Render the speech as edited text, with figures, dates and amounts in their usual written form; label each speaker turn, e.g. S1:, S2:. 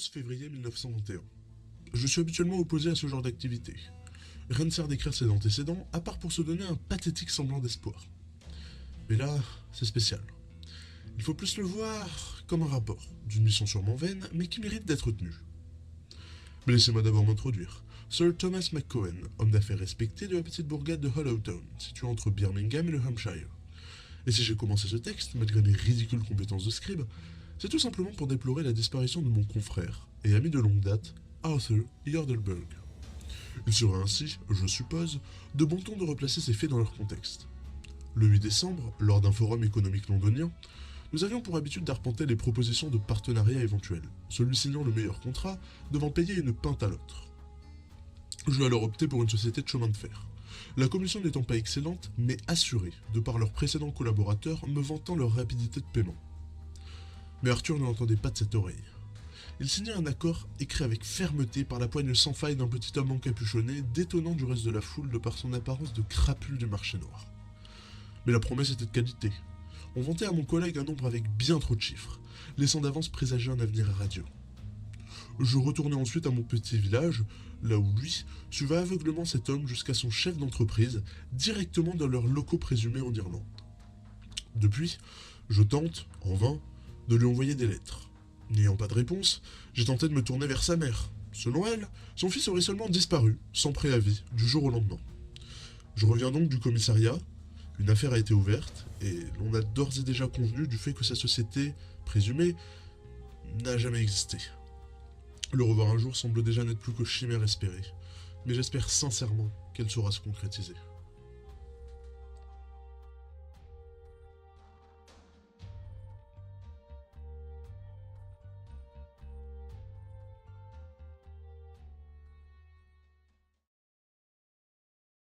S1: 12 février 1921. Je suis habituellement opposé à ce genre d'activité. Rien ne sert d'écrire ses antécédents, à part pour se donner un pathétique semblant d'espoir. Mais là, c'est spécial. Il faut plus le voir comme un rapport, d'une mission sûrement vaine, mais qui mérite d'être tenue. Mais laissez-moi d'abord m'introduire. Sir Thomas McCohen, homme d'affaires respecté de la petite bourgade de Hollowtown, située entre Birmingham et le Hampshire. Et si j'ai commencé ce texte, malgré mes ridicules compétences de scribe, c'est tout simplement pour déplorer la disparition de mon confrère, et ami de longue date, Arthur Yoderberg. Il serait ainsi, je suppose, de bon ton de replacer ces faits dans leur contexte. Le 8 décembre, lors d'un forum économique londonien, nous avions pour habitude d'arpenter les propositions de partenariat éventuels, celui signant le meilleur contrat devant payer une pinte à l'autre. Je vais alors opter pour une société de chemin de fer. La commission n'étant pas excellente, mais assurée, de par leurs précédents collaborateurs me vantant leur rapidité de paiement. Mais Arthur ne l'entendait pas de cette oreille. Il signa un accord écrit avec fermeté par la poigne sans faille d'un petit homme encapuchonné, détonnant du reste de la foule de par son apparence de crapule du marché noir. Mais la promesse était de qualité. On vantait à mon collègue un nombre avec bien trop de chiffres, laissant d'avance présager un avenir radieux. Je retournai ensuite à mon petit village, là où lui suivait aveuglement cet homme jusqu'à son chef d'entreprise, directement dans leurs locaux présumés en Irlande. Depuis, je tente, en vain, de lui envoyer des lettres. N'ayant pas de réponse, j'ai tenté de me tourner vers sa mère. Selon elle, son fils aurait seulement disparu, sans préavis, du jour au lendemain. Je reviens donc du commissariat, une affaire a été ouverte, et l'on a d'ores et déjà convenu du fait que sa société, présumée, n'a jamais existé. Le revoir un jour semble déjà n'être plus que chimère espérée, mais j'espère sincèrement qu'elle saura se concrétiser.